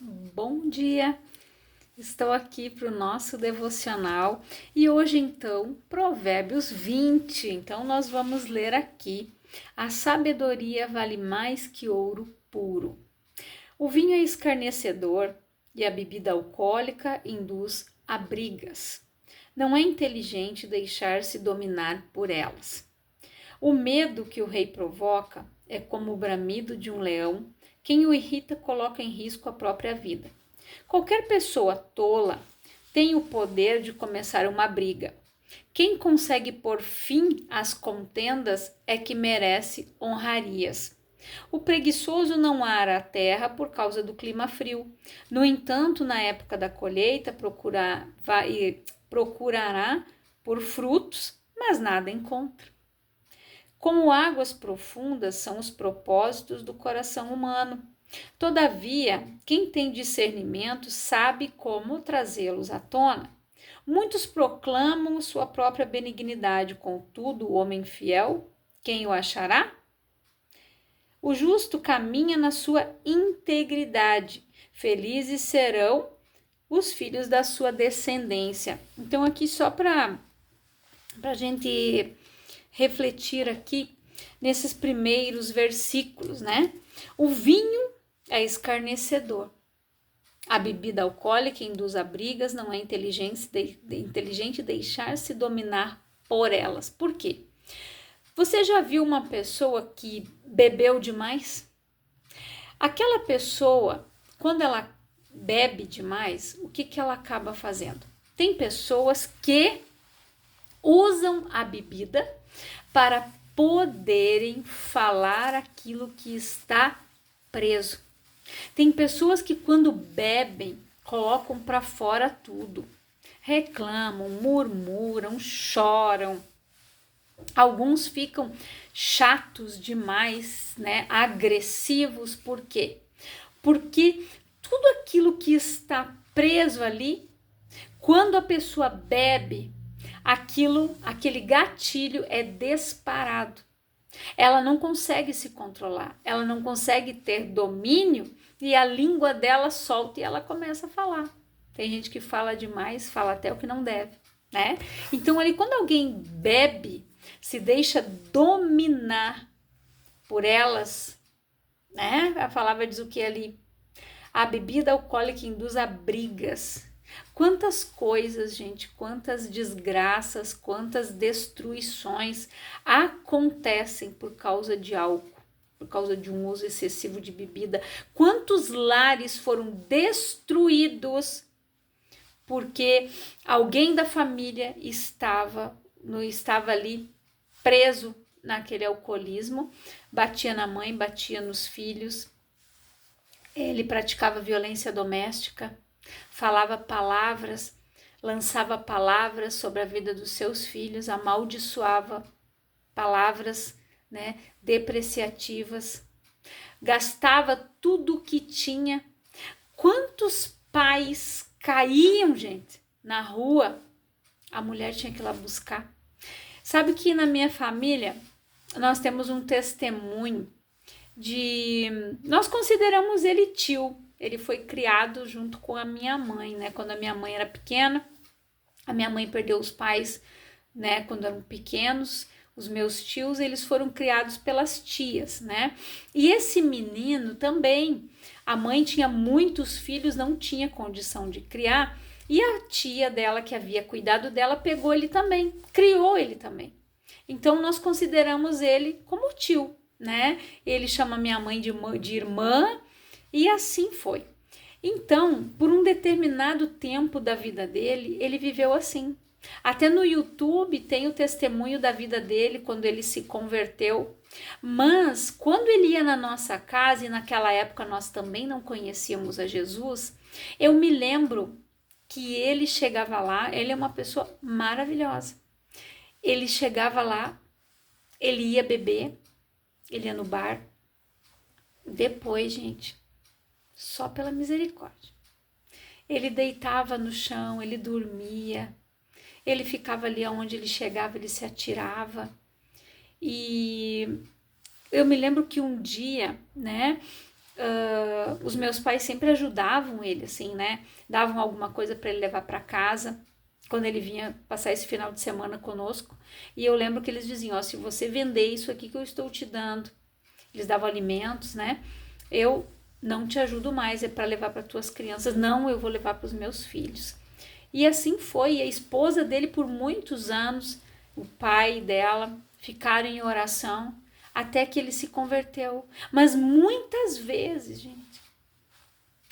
Bom dia! Estou aqui para o nosso devocional e hoje, então, Provérbios 20. Então, nós vamos ler aqui: a sabedoria vale mais que ouro puro. O vinho é escarnecedor e a bebida alcoólica induz a brigas. Não é inteligente deixar-se dominar por elas. O medo que o rei provoca é como o bramido de um leão. Quem o irrita coloca em risco a própria vida. Qualquer pessoa tola tem o poder de começar uma briga. Quem consegue pôr fim às contendas é que merece honrarias. O preguiçoso não ara a terra por causa do clima frio. No entanto, na época da colheita, procurará por frutos, mas nada encontra. Como águas profundas são os propósitos do coração humano. Todavia, quem tem discernimento sabe como trazê-los à tona. Muitos proclamam sua própria benignidade, contudo, o homem fiel, quem o achará? O justo caminha na sua integridade. Felizes serão os filhos da sua descendência. Então, aqui só para a gente refletir aqui nesses primeiros versículos, né? O vinho é escarnecedor. A bebida alcoólica induz a brigas, não é inteligente deixar-se dominar por elas. Por quê? Você já viu uma pessoa que bebeu demais? Aquela pessoa, quando ela bebe demais, o que ela acaba fazendo? Tem pessoas que usam a bebida para poderem falar aquilo que está preso. Tem pessoas que quando bebem, colocam para fora tudo. Reclamam, murmuram, choram. Alguns ficam chatos demais, né? Agressivos, por quê? Porque tudo aquilo que está preso ali, quando a pessoa bebe, aquele gatilho é disparado. Ela não consegue se controlar, ela não consegue ter domínio e a língua dela solta e ela começa a falar. Tem gente que fala demais, fala até o que não deve, né? Então ali quando alguém bebe, se deixa dominar por elas, né? A palavra diz o que ali? A bebida alcoólica induz a brigas. Quantas coisas, gente, quantas desgraças, quantas destruições acontecem por causa de álcool, por causa de um uso excessivo de bebida. Quantos lares foram destruídos porque alguém da família estava ali preso naquele alcoolismo, batia na mãe, batia nos filhos, ele praticava violência doméstica, falava palavras, lançava palavras sobre a vida dos seus filhos, amaldiçoava palavras, né, depreciativas, gastava tudo o que tinha. Quantos pais caíam, gente, na rua? A mulher tinha que ir lá buscar. Sabe que na minha família nós temos um testemunho nós consideramos ele tio. Ele foi criado junto com a minha mãe, né? Quando a minha mãe era pequena, a minha mãe perdeu os pais, né? Quando eram pequenos, os meus tios, eles foram criados pelas tias, né? E esse menino também, a mãe tinha muitos filhos, não tinha condição de criar, e a tia dela, que havia cuidado dela, pegou ele também, criou ele também. Então, nós consideramos ele como tio, né? Ele chama minha mãe de irmã e assim foi. Então, por um determinado tempo da vida dele, ele viveu assim. Até no YouTube tem o testemunho da vida dele quando ele se converteu. Mas quando ele ia na nossa casa, e naquela época nós também não conhecíamos a Jesus, eu me lembro que ele chegava lá, ele é uma pessoa maravilhosa. Ele chegava lá, ele ia beber, ele ia no bar. Depois, gente, só pela misericórdia. Ele deitava no chão, ele dormia, ele ficava ali onde ele chegava, ele se atirava. E eu me lembro que um dia, né, os meus pais sempre ajudavam ele, assim, né? Davam alguma coisa para ele levar para casa, quando ele vinha passar esse final de semana conosco. E eu lembro que eles diziam, ó, se você vender isso aqui que eu estou te dando, eles davam alimentos, né? Eu não te ajudo mais, é para levar para tuas crianças. Não, eu vou levar para os meus filhos. E assim foi. E a esposa dele, por muitos anos, o pai dela, ficaram em oração até que ele se converteu. Mas muitas vezes, gente,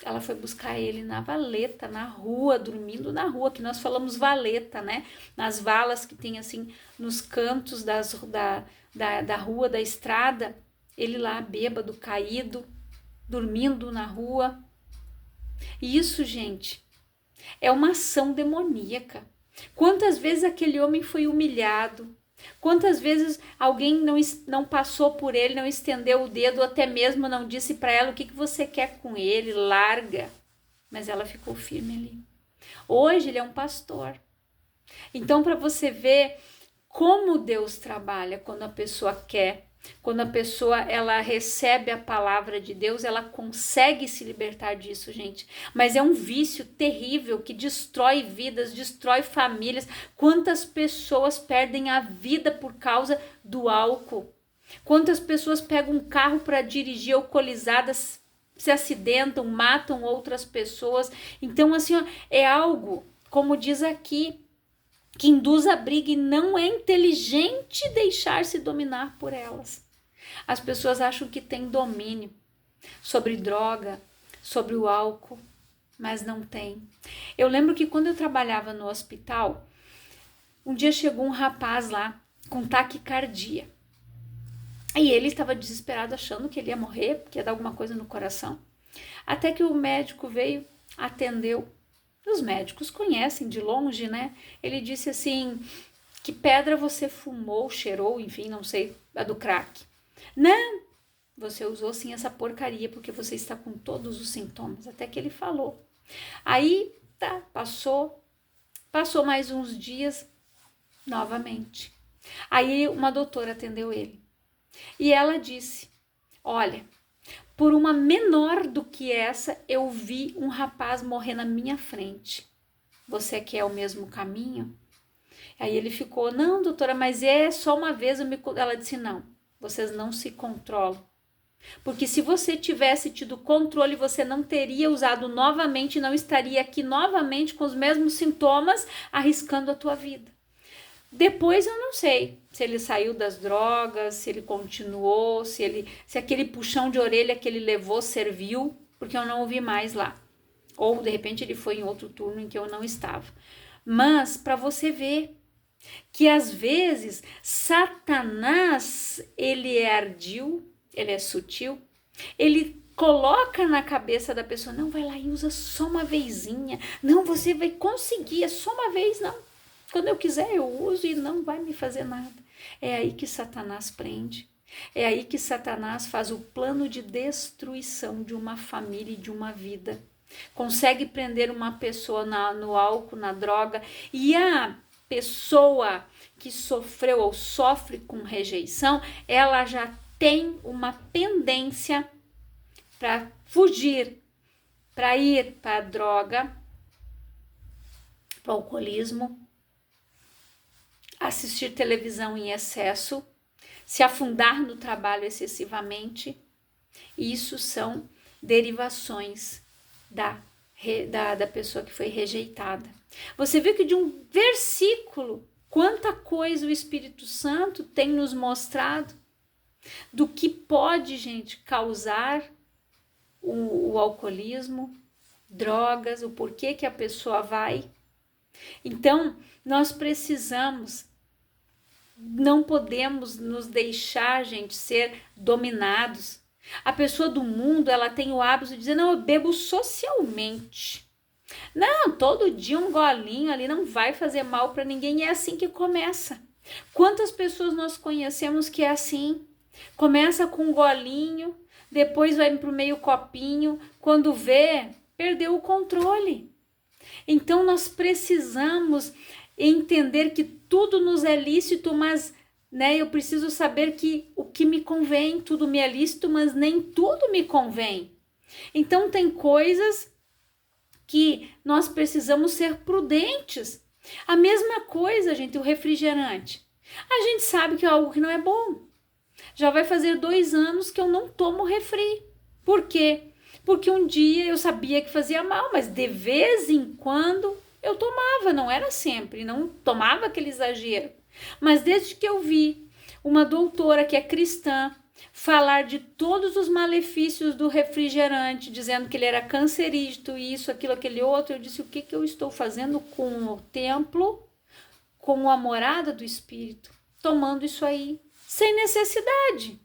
ela foi buscar ele na valeta, na rua, dormindo na rua, que nós falamos valeta, né? Nas valas que tem assim nos cantos da rua, da estrada, ele lá bêbado, caído, dormindo na rua. E isso, gente, é uma ação demoníaca. Quantas vezes aquele homem foi humilhado? Quantas vezes alguém não passou por ele, não estendeu o dedo, até mesmo não disse para ela o que você quer com ele, larga. Mas ela ficou firme ali. Hoje ele é um pastor. Então, para você ver como Deus trabalha quando a pessoa quer, quando a pessoa ela recebe a palavra de Deus, ela consegue se libertar disso, gente. Mas é um vício terrível que destrói vidas, destrói famílias. Quantas pessoas perdem a vida por causa do álcool? Quantas pessoas pegam um carro para dirigir alcoolizadas, se acidentam, matam outras pessoas? Então, assim, ó, é algo, como diz aqui, que induz a briga, e não é inteligente deixar-se dominar por elas. As pessoas acham que têm domínio sobre droga, sobre o álcool, mas não tem. Eu lembro que quando eu trabalhava no hospital, um dia chegou um rapaz lá com taquicardia. E ele estava desesperado, achando que ele ia morrer, que ia dar alguma coisa no coração. Até que o médico veio, atendeu. Os médicos conhecem de longe, né? Ele disse assim, que pedra você fumou, cheirou, enfim, não sei, a do crack. Não, você usou sim essa porcaria porque você está com todos os sintomas, até que ele falou. Aí, tá, passou mais uns dias, novamente. Aí uma doutora atendeu ele e ela disse, olha, por uma menor do que essa, eu vi um rapaz morrer na minha frente. Você quer o mesmo caminho? Aí ele ficou, não, doutora, mas é só uma vez. Ela disse, não, vocês não se controlam. Porque se você tivesse tido controle, você não teria usado novamente, não estaria aqui novamente com os mesmos sintomas, arriscando a tua vida. Depois eu não sei se ele saiu das drogas, se ele continuou, se aquele puxão de orelha que ele levou serviu, porque eu não ouvi mais lá. Ou de repente ele foi em outro turno em que eu não estava. Mas para você ver que às vezes Satanás, ele é ardil, ele é sutil, ele coloca na cabeça da pessoa, não, vai lá e usa só uma vezinha, não, você vai conseguir, é só uma vez, não. Quando eu quiser eu uso e não vai me fazer nada. É aí que Satanás prende. É aí que Satanás faz o plano de destruição de uma família e de uma vida. Consegue prender uma pessoa no álcool, na droga. E a pessoa que sofreu ou sofre com rejeição, ela já tem uma pendência para fugir, para ir para a droga, para o alcoolismo, assistir televisão em excesso, se afundar no trabalho excessivamente. Isso são derivações da pessoa que foi rejeitada. Você viu que de um versículo, quanta coisa o Espírito Santo tem nos mostrado do que pode, gente, causar o alcoolismo, drogas, o porquê que a pessoa vai. Então, nós precisamos, não podemos nos deixar, gente, ser dominados. A pessoa do mundo, ela tem o hábito de dizer, não, eu bebo socialmente. Não, todo dia um golinho ali não vai fazer mal para ninguém. E é assim que começa. Quantas pessoas nós conhecemos que é assim? Começa com um golinho, depois vai para o meio copinho, quando vê, perdeu o controle. Então nós precisamos entender que tudo nos é lícito, mas eu preciso saber que o que me convém, tudo me é lícito, mas nem tudo me convém. Então tem coisas que nós precisamos ser prudentes. A mesma coisa, gente, o refrigerante. A gente sabe que é algo que não é bom. Já vai fazer 2 anos que eu não tomo refri. Por quê? Porque um dia eu sabia que fazia mal, mas de vez em quando eu tomava, não era sempre, não tomava aquele exagero. Mas desde que eu vi uma doutora que é cristã falar de todos os malefícios do refrigerante, dizendo que ele era cancerígeno, isso, aquilo, aquele outro, eu disse, o que eu estou fazendo com o templo, com a morada do Espírito, tomando isso aí, sem necessidade.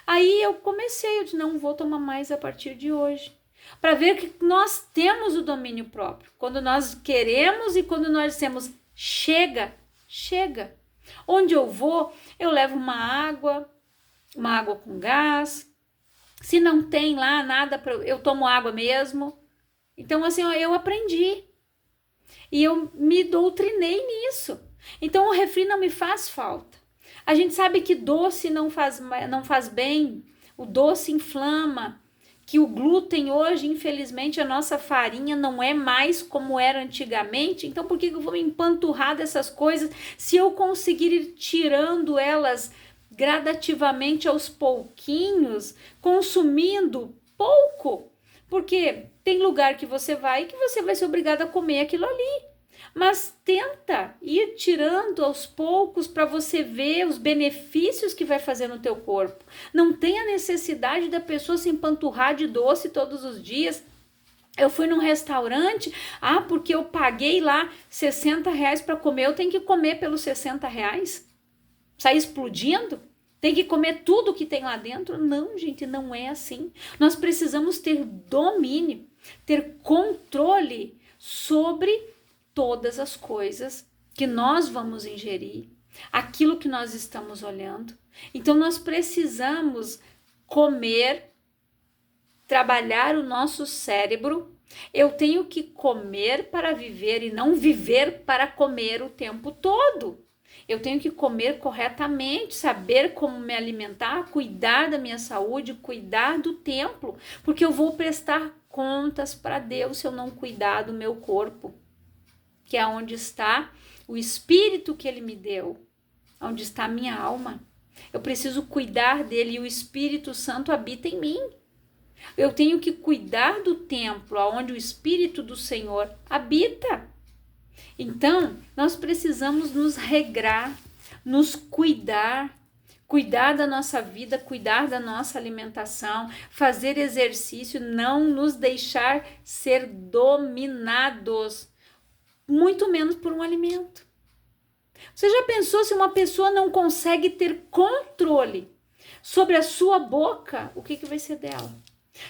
Aí eu disse, não vou tomar mais a partir de hoje. Para ver que nós temos o domínio próprio. Quando nós queremos e quando nós dissemos, chega, chega. Onde eu vou, eu levo uma água com gás. Se não tem lá nada, eu tomo água mesmo. Então, assim, eu aprendi. E eu me doutrinei nisso. Então, o refri não me faz falta. A gente sabe que doce não faz bem, o doce inflama, que o glúten hoje, infelizmente, a nossa farinha não é mais como era antigamente. Então, por que eu vou me empanturrar dessas coisas se eu conseguir ir tirando elas gradativamente aos pouquinhos, consumindo pouco? Porque tem lugar que você vai ser obrigado a comer aquilo ali. Mas tenta ir tirando aos poucos para você ver os benefícios que vai fazer no teu corpo. Não tem a necessidade da pessoa se empanturrar de doce todos os dias. Eu fui num restaurante, porque eu paguei lá R$60 para comer, eu tenho que comer pelos R$60? Sair explodindo? Tem que comer tudo que tem lá dentro? Não, gente, não é assim. Nós precisamos ter domínio, ter controle sobre todas as coisas que nós vamos ingerir, aquilo que nós estamos olhando. Então, nós precisamos comer, trabalhar o nosso cérebro. Eu tenho que comer para viver e não viver para comer o tempo todo. Eu tenho que comer corretamente, saber como me alimentar, cuidar da minha saúde, cuidar do templo, porque eu vou prestar contas para Deus se eu não cuidar do meu corpo, que é onde está o espírito que ele me deu, onde está a minha alma. Eu preciso cuidar dele e o Espírito Santo habita em mim. Eu tenho que cuidar do templo onde o Espírito do Senhor habita. Então, nós precisamos nos regrar, nos cuidar da nossa vida, cuidar da nossa alimentação, fazer exercício, não nos deixar ser dominados, muito menos por um alimento. Você já pensou se uma pessoa não consegue ter controle sobre a sua boca, o que vai ser dela?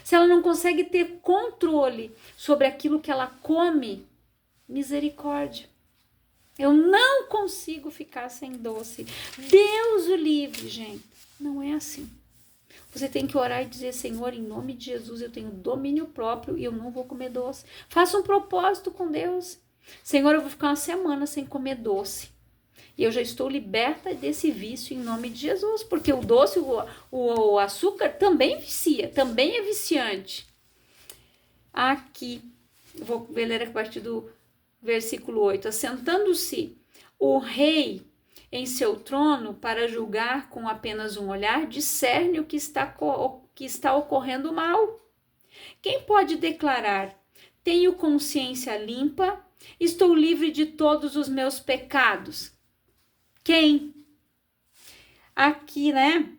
Se ela não consegue ter controle sobre aquilo que ela come, misericórdia. Eu não consigo ficar sem doce. Deus o livre, gente. Não é assim. Você tem que orar e dizer, Senhor, em nome de Jesus, eu tenho domínio próprio e eu não vou comer doce. Faça um propósito com Deus. Senhor, eu vou ficar uma semana sem comer doce. E eu já estou liberta desse vício em nome de Jesus. Porque o doce, o açúcar também vicia, também é viciante. Aqui, vou ler a partir do versículo 8. Assentando-se o rei em seu trono para julgar com apenas um olhar, discerne o que está ocorrendo mal. Quem pode declarar, tenho consciência limpa, estou livre de todos os meus pecados? Quem? Aqui, né?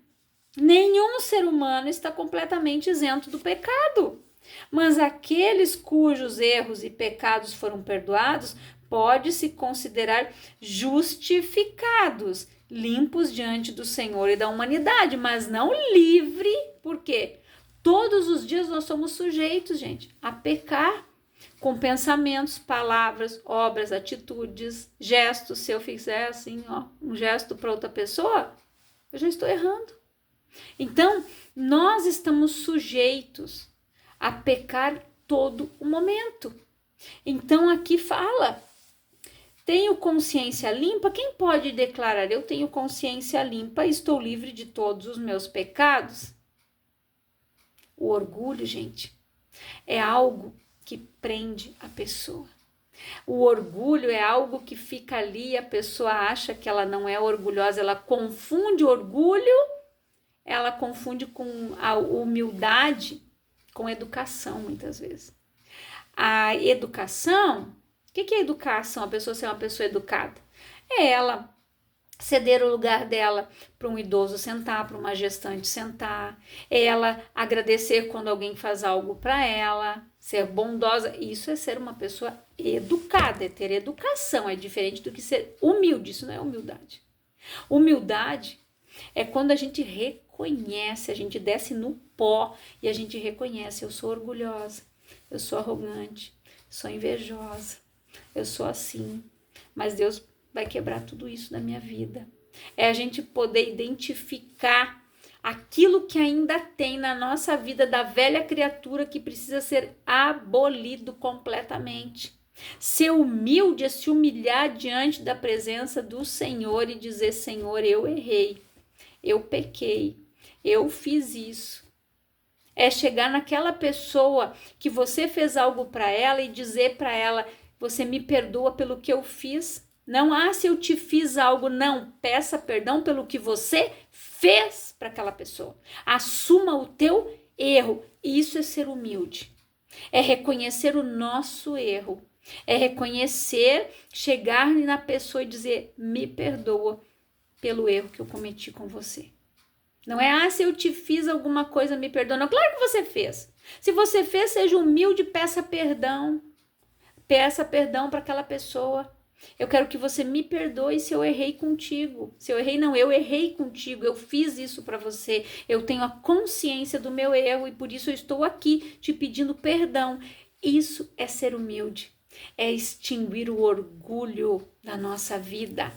Nenhum ser humano está completamente isento do pecado. Mas aqueles cujos erros e pecados foram perdoados, pode-se considerar justificados, limpos diante do Senhor e da humanidade, mas não livre, por quê? Todos os dias nós somos sujeitos, gente, a pecar com pensamentos, palavras, obras, atitudes, gestos. Se eu fizer assim, um gesto para outra pessoa, eu já estou errando. Então, nós estamos sujeitos a pecar todo o momento. Então, aqui fala, tenho consciência limpa. Quem pode declarar, eu tenho consciência limpa, estou livre de todos os meus pecados? O orgulho, gente, é algo que prende a pessoa. O orgulho é algo que fica ali, a pessoa acha que ela não é orgulhosa, ela confunde orgulho, ela confunde com a humildade com educação, muitas vezes. A educação, o que é educação? A pessoa ser uma pessoa educada? É ela ceder o lugar dela para um idoso sentar, para uma gestante sentar, é ela agradecer quando alguém faz algo para ela, ser bondosa. Isso é ser uma pessoa educada, é ter educação, é diferente do que ser humilde. Isso não é humildade. Humildade é quando a gente reconhece, a gente desce no pó e a gente reconhece: eu sou orgulhosa, eu sou arrogante, sou invejosa, eu sou assim, mas Deus vai quebrar tudo isso da minha vida. É a gente poder identificar aquilo que ainda tem na nossa vida da velha criatura que precisa ser abolido completamente. Ser humilde é se humilhar diante da presença do Senhor e dizer: Senhor, eu errei, eu pequei, eu fiz isso. É chegar naquela pessoa que você fez algo para ela e dizer para ela: você me perdoa pelo que eu fiz. Não, se eu te fiz algo, não. Peça perdão pelo que você fez para aquela pessoa. Assuma o teu erro. Isso é ser humilde. É reconhecer o nosso erro. É reconhecer, chegar na pessoa e dizer: me perdoa pelo erro que eu cometi com você. Não é, se eu te fiz alguma coisa, me perdoa. Não, claro que você fez. Se você fez, seja humilde, peça perdão. Peça perdão para aquela pessoa. Eu quero que você me perdoe se eu errei contigo. Se eu errei, não, eu errei contigo. Eu fiz isso para você. Eu tenho a consciência do meu erro e por isso eu estou aqui te pedindo perdão. Isso é ser humilde. É extinguir o orgulho da nossa vida.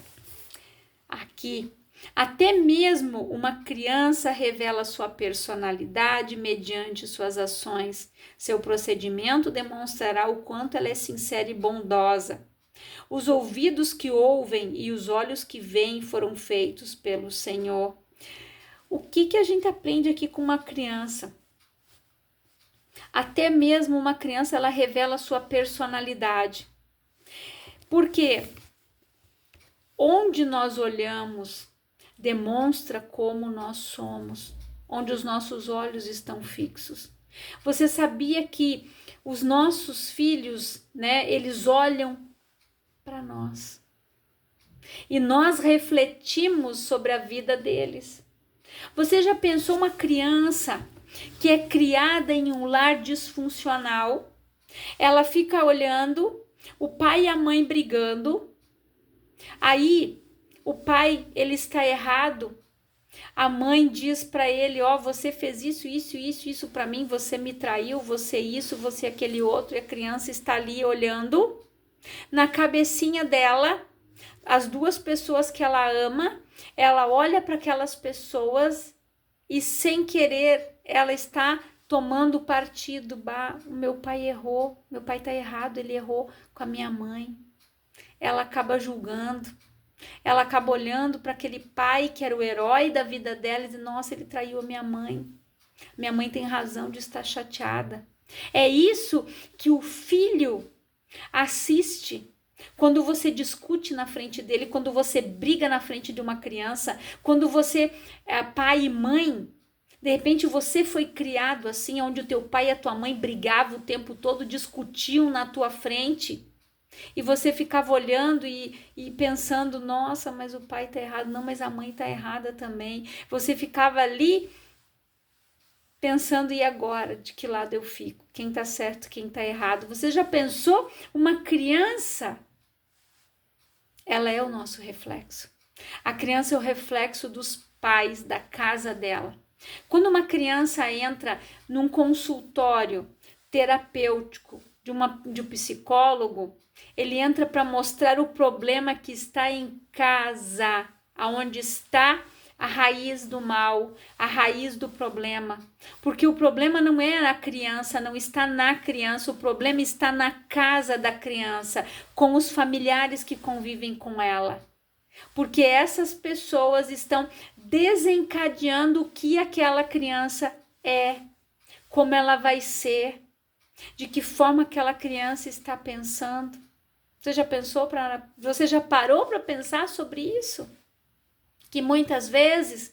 Aqui, até mesmo uma criança revela sua personalidade mediante suas ações. Seu procedimento demonstrará o quanto ela é sincera e bondosa. Os ouvidos que ouvem e os olhos que veem foram feitos pelo Senhor. O que a gente aprende aqui com uma criança? Até mesmo uma criança, ela revela a sua personalidade. Porque onde nós olhamos demonstra como nós somos, onde os nossos olhos estão fixos. Você sabia que os nossos filhos, né, eles olham para nós e nós refletimos sobre a vida deles. Você já pensou uma criança que é criada em um lar disfuncional? Ela fica olhando o pai e a mãe brigando, aí o pai, ele está errado, a mãe diz para ele: você fez isso para mim, você me traiu, você isso, você aquele outro, e a criança está ali olhando. Na cabecinha dela, as duas pessoas que ela ama, ela olha para aquelas pessoas e sem querer ela está tomando partido. O meu pai errou, meu pai está errado, ele errou com a minha mãe. Ela acaba julgando, ela acaba olhando para aquele pai que era o herói da vida dela e diz: nossa, ele traiu a minha mãe tem razão de estar chateada. É isso que o filho assiste quando você discute na frente dele, quando você briga na frente de uma criança, quando você é pai e mãe. De repente você foi criado assim, onde o teu pai e a tua mãe brigavam o tempo todo, discutiam na tua frente, e você ficava olhando e pensando: nossa, mas o pai tá errado, não, mas a mãe tá errada também. Você ficava ali pensando: e agora? De que lado eu fico? Quem tá certo, quem tá errado? Você já pensou? Uma criança, ela é o nosso reflexo. A criança é o reflexo dos pais, da casa dela. Quando uma criança entra num consultório terapêutico de um psicólogo, ele entra para mostrar o problema que está em casa, aonde está a raiz do mal, a raiz do problema. Porque o problema não é na criança, não está na criança, o problema está na casa da criança, com os familiares que convivem com ela. Porque essas pessoas estão desencadeando o que aquela criança é. como ela vai ser, de que forma aquela criança está pensando. Você já parou para pensar sobre isso? Que muitas vezes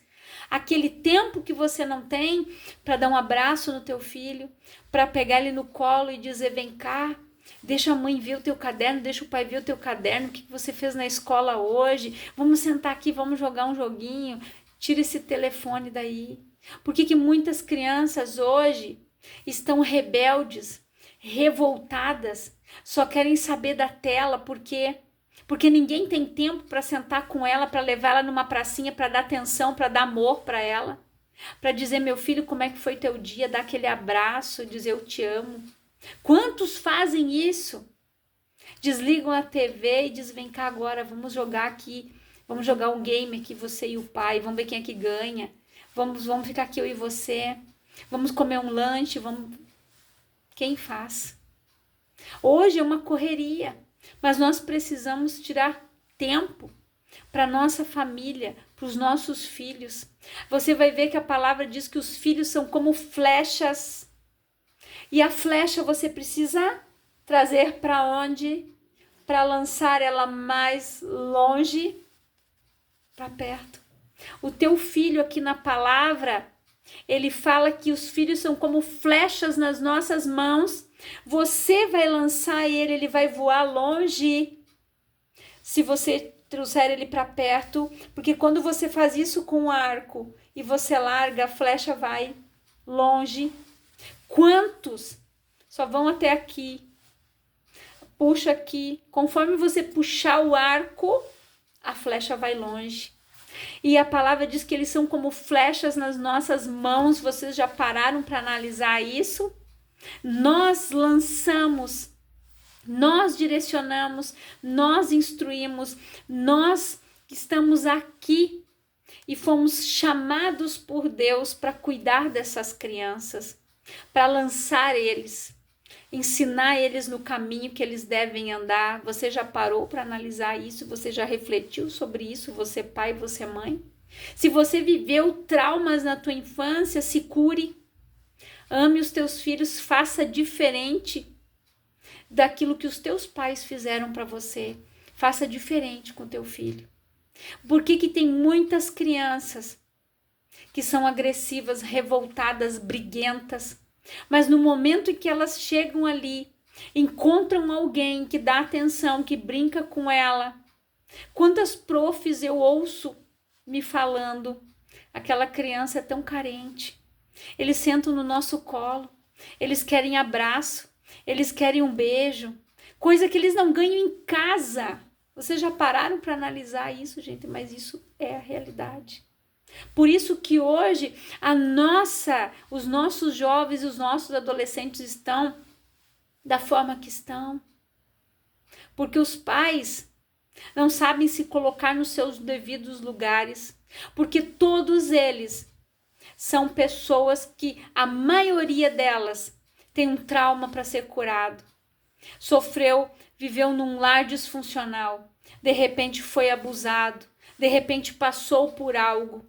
aquele tempo que você não tem para dar um abraço no teu filho, para pegar ele no colo e dizer: vem cá, deixa a mãe ver o teu caderno, deixa o pai ver o teu caderno, o que você fez na escola hoje, vamos sentar aqui, vamos jogar um joguinho, tira esse telefone daí. Por que muitas crianças hoje estão rebeldes, revoltadas, só querem saber da tela? Por quê? Porque ninguém tem tempo para sentar com ela, para levar ela numa pracinha, para dar atenção, para dar amor para ela, para dizer: meu filho, como é que foi teu dia, dar aquele abraço, dizer eu te amo. Quantos fazem isso? Desligam a TV e dizem: vem cá agora, vamos jogar aqui, vamos jogar um game aqui, você e o pai, vamos ver quem é que ganha, vamos ficar aqui eu e você, vamos comer um lanche, vamos... Quem faz? Hoje é uma correria, mas nós precisamos tirar tempo para nossa família, para os nossos filhos. Você vai ver que a palavra diz que os filhos são como flechas. E a flecha você precisa trazer para onde? Para lançar ela mais longe, para perto. O teu filho aqui na palavra, ele fala que os filhos são como flechas nas nossas mãos. Você vai lançar ele vai voar longe se você trouxer ele para perto, porque quando você faz isso com o arco e você larga, a flecha vai longe. Quantos só vão até aqui? Puxa aqui. Conforme você puxar o arco, a flecha vai longe. E a palavra diz que eles são como flechas nas nossas mãos. Vocês já pararam para analisar isso? Nós lançamos, nós direcionamos, nós instruímos, nós estamos aqui e fomos chamados por Deus para cuidar dessas crianças, para lançar eles, ensinar eles no caminho que eles devem andar. Você já parou para analisar isso? Você já refletiu sobre isso? Você pai, você mãe? Se você viveu traumas na tua infância, se cure. Ame os teus filhos, faça diferente daquilo que os teus pais fizeram para você. Faça diferente com teu filho. Por que tem muitas crianças que são agressivas, revoltadas, briguentas, mas no momento em que elas chegam ali, encontram alguém que dá atenção, que brinca com ela? Quantas profs eu ouço me falando: aquela criança é tão carente. Eles sentam no nosso colo, eles querem abraço, eles querem um beijo, coisa que eles não ganham em casa. Vocês já pararam para analisar isso, gente? Mas isso é a realidade. Por isso que hoje os nossos jovens e os nossos adolescentes estão da forma que estão. Porque os pais não sabem se colocar nos seus devidos lugares. Porque todos eles são pessoas que a maioria delas tem um trauma para ser curado. Viveu num lar disfuncional, de repente foi abusado, de repente passou por algo.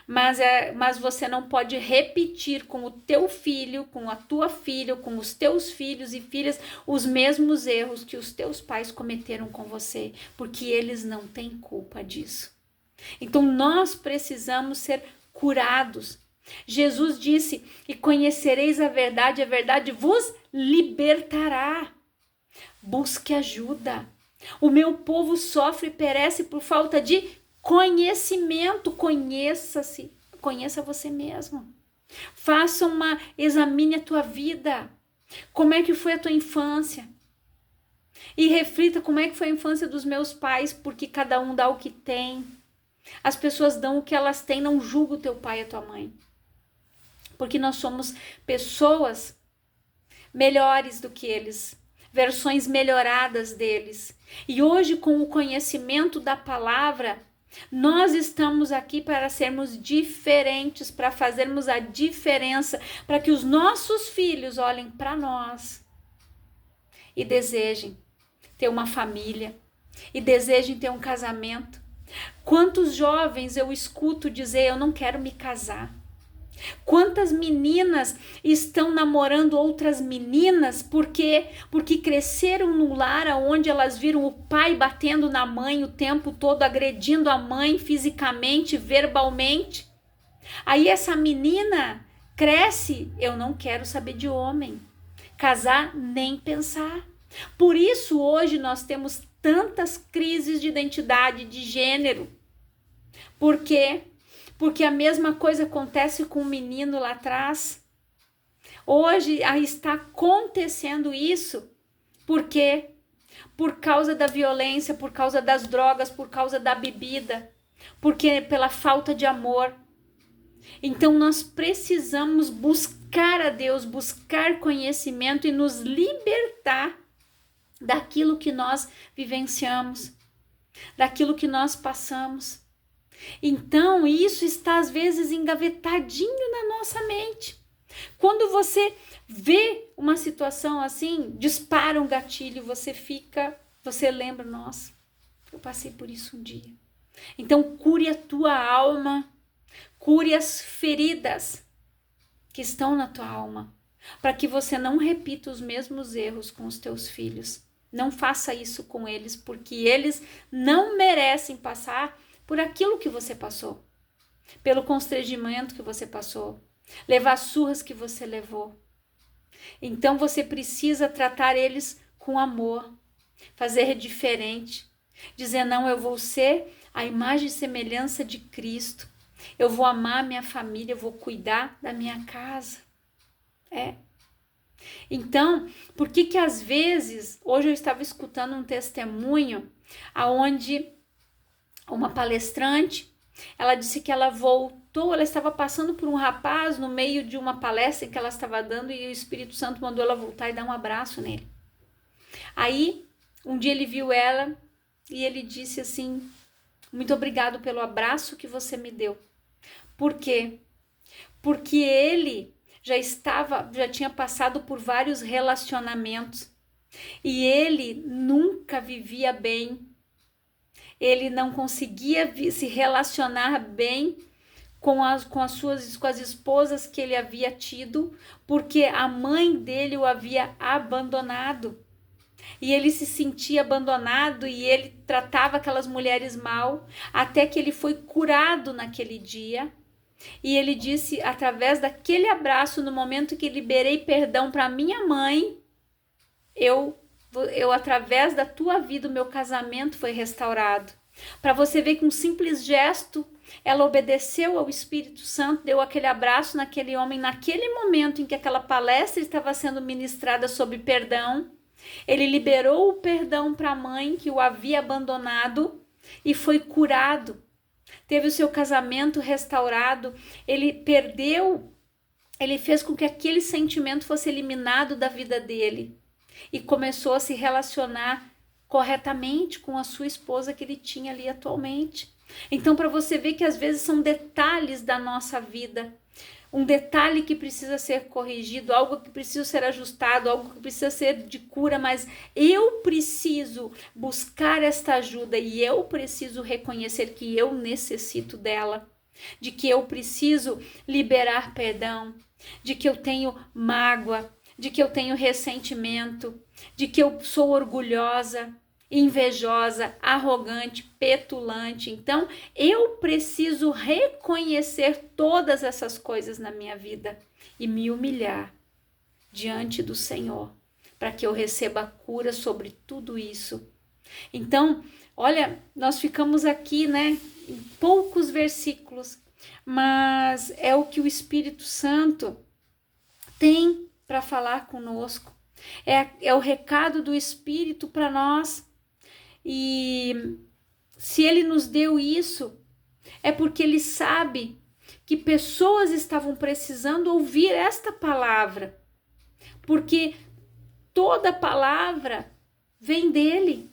Mas você não pode repetir com o teu filho, com a tua filha, com os teus filhos e filhas, os mesmos erros que os teus pais cometeram com você, porque eles não têm culpa disso. Então nós precisamos ser curados. Jesus disse: e conhecereis a verdade vos libertará. Busque ajuda. O meu povo sofre e perece por falta de conhecimento. Conheça-se, conheça você mesmo. Examine a tua vida. Como é que foi a tua infância? E reflita como é que foi a infância dos meus pais, porque cada um dá o que tem. As pessoas dão o que elas têm, não julga o teu pai e a tua mãe. Porque nós somos pessoas melhores do que eles, versões melhoradas deles. E hoje, com o conhecimento da palavra, nós estamos aqui para sermos diferentes, para fazermos a diferença, para que os nossos filhos olhem para nós e desejem ter uma família, e desejem ter um casamento. Quantos jovens eu escuto dizer: eu não quero me casar, Quantas meninas estão namorando outras meninas porque cresceram num lar onde elas viram o pai batendo na mãe o tempo todo, agredindo a mãe fisicamente, verbalmente. Aí essa menina cresce, eu não quero saber de homem. Casar, nem pensar. Por isso hoje nós temos tantas crises de identidade de gênero. Por quê? Porque a mesma coisa acontece com o menino lá atrás. Hoje está acontecendo isso. Por quê? Por causa da violência, por causa das drogas, por causa da bebida, porque pela falta de amor. Então nós precisamos buscar a Deus, buscar conhecimento e nos libertar daquilo que nós vivenciamos, daquilo que nós passamos. Então isso está às vezes engavetadinho na nossa mente. Quando você vê uma situação assim, dispara um gatilho, você lembra, nossa, eu passei por isso um dia. Então cure a tua alma, cure as feridas que estão na tua alma, para que você não repita os mesmos erros com os teus filhos. Não faça isso com eles, porque eles não merecem passar por aquilo que você passou, pelo constrangimento que você passou, levar surras que você levou. Então você precisa tratar eles com amor, fazer diferente, dizer não, eu vou ser a imagem e semelhança de Cristo, eu vou amar minha família, eu vou cuidar da minha casa. Então, por que às vezes, hoje eu estava escutando um testemunho aonde uma palestrante, ela disse que ela voltou, ela estava passando por um rapaz no meio de uma palestra que ela estava dando e o Espírito Santo mandou ela voltar e dar um abraço nele. Aí, um dia ele viu ela e ele disse assim, muito obrigado pelo abraço que você me deu. Por quê? Porque ele já tinha passado por vários relacionamentos e ele nunca vivia bem. Ele não conseguia se relacionar bem com as esposas que ele havia tido, porque a mãe dele o havia abandonado. E ele se sentia abandonado e ele tratava aquelas mulheres mal, até que ele foi curado naquele dia. E ele disse, através daquele abraço, no momento que liberei perdão para minha mãe, eu através da tua vida, o meu casamento foi restaurado. Para você ver que um simples gesto, ela obedeceu ao Espírito Santo, deu aquele abraço naquele homem, naquele momento em que aquela palestra estava sendo ministrada sobre perdão. Ele liberou o perdão para a mãe que o havia abandonado e foi curado. Teve o seu casamento restaurado. Ele fez com que aquele sentimento fosse eliminado da vida dele e começou a se relacionar corretamente com a sua esposa que ele tinha ali atualmente. Então, para você ver que às vezes são detalhes da nossa vida, um detalhe que precisa ser corrigido, algo que precisa ser ajustado, algo que precisa ser de cura, mas eu preciso buscar esta ajuda e eu preciso reconhecer que eu necessito dela, de que eu preciso liberar perdão, de que eu tenho mágoa, de que eu tenho ressentimento, de que eu sou orgulhosa, invejosa, arrogante, petulante. Então, eu preciso reconhecer todas essas coisas na minha vida e me humilhar diante do Senhor, para que eu receba a cura sobre tudo isso. Então, olha, nós ficamos aqui, né, em poucos versículos, mas é o que o Espírito Santo tem para falar conosco. É o recado do Espírito para nós. E se ele nos deu isso, é porque ele sabe que pessoas estavam precisando ouvir esta palavra. Porque toda palavra vem dele.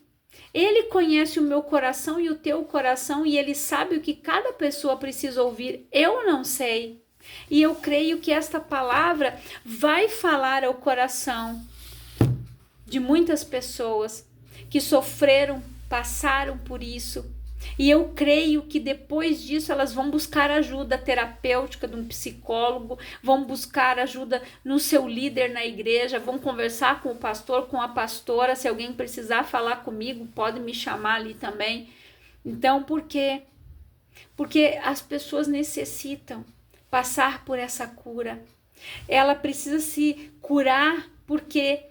Ele conhece o meu coração e o teu coração e ele sabe o que cada pessoa precisa ouvir. Eu não sei. E eu creio que esta palavra vai falar ao coração de muitas pessoas que sofreram, passaram por isso, E eu creio que depois disso elas vão buscar ajuda terapêutica de um psicólogo, vão buscar ajuda no seu líder na igreja, vão conversar com o pastor, com a pastora. Se alguém precisar falar comigo, pode me chamar ali também. Então, por quê? Porque as pessoas necessitam passar por essa cura. Ela precisa se curar porque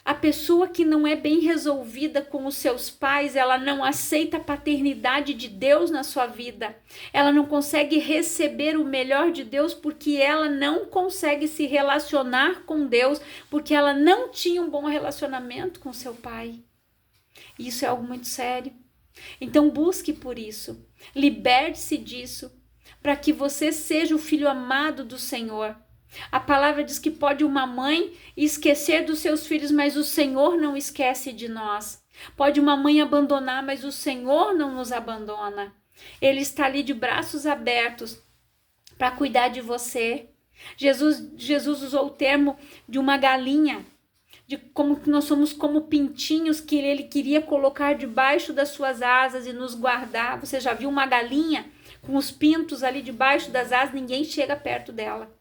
a pessoa que não é bem resolvida com os seus pais, ela não aceita a paternidade de Deus na sua vida. Ela não consegue receber o melhor de Deus porque ela não consegue se relacionar com Deus, porque ela não tinha um bom relacionamento com seu pai. Isso é algo muito sério. Então busque por isso. Liberte-se disso, para que você seja o filho amado do Senhor. A palavra diz que pode uma mãe esquecer dos seus filhos, mas o Senhor não esquece de nós. Pode uma mãe abandonar, mas o Senhor não nos abandona. Ele está ali de braços abertos para cuidar de você. Jesus usou o termo de uma galinha, de como nós somos como pintinhos que ele queria colocar debaixo das suas asas e nos guardar. Você já viu uma galinha com os pintos ali debaixo das asas? Ninguém chega perto dela.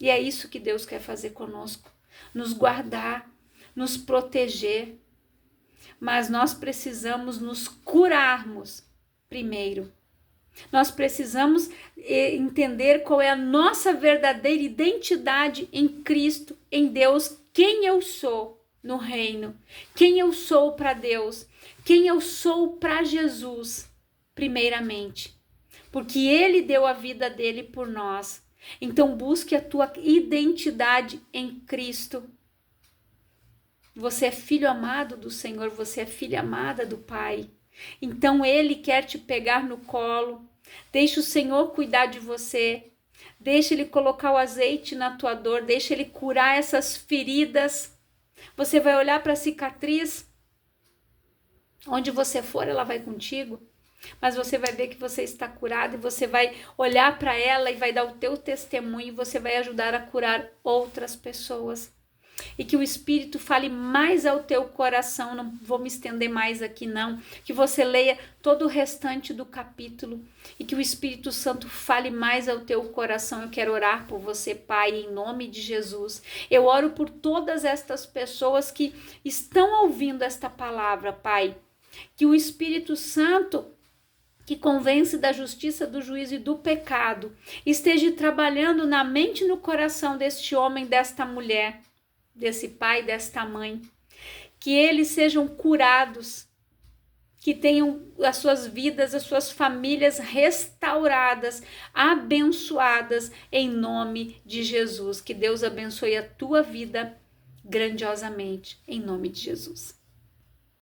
E é isso que Deus quer fazer conosco, nos guardar, nos proteger. Mas nós precisamos nos curarmos primeiro. Nós precisamos entender qual é a nossa verdadeira identidade em Cristo, em Deus, quem eu sou no reino, quem eu sou para Deus, quem eu sou para Jesus, primeiramente, porque Ele deu a vida dele por nós. Então busque a tua identidade em Cristo. Você é filho amado do Senhor, você é filha amada do Pai. Então Ele quer te pegar no colo. Deixa o Senhor cuidar de você. Deixa Ele colocar o azeite na tua dor. Deixa Ele curar essas feridas. Você vai olhar para a cicatriz. Onde você for, ela vai contigo. Mas você vai ver que você está curado e você vai olhar para ela e vai dar o teu testemunho e você vai ajudar a curar outras pessoas. E que o Espírito fale mais ao teu coração, não vou me estender mais aqui não, que você leia todo o restante do capítulo e que o Espírito Santo fale mais ao teu coração. Eu quero orar por você, Pai, em nome de Jesus. Eu oro por todas estas pessoas que estão ouvindo esta palavra, Pai, que o Espírito Santo, que convence da justiça, do juízo e do pecado, esteja trabalhando na mente e no coração deste homem, desta mulher, desse pai, desta mãe, que eles sejam curados, que tenham as suas vidas, as suas famílias restauradas, abençoadas, em nome de Jesus. Que Deus abençoe a tua vida grandiosamente, em nome de Jesus.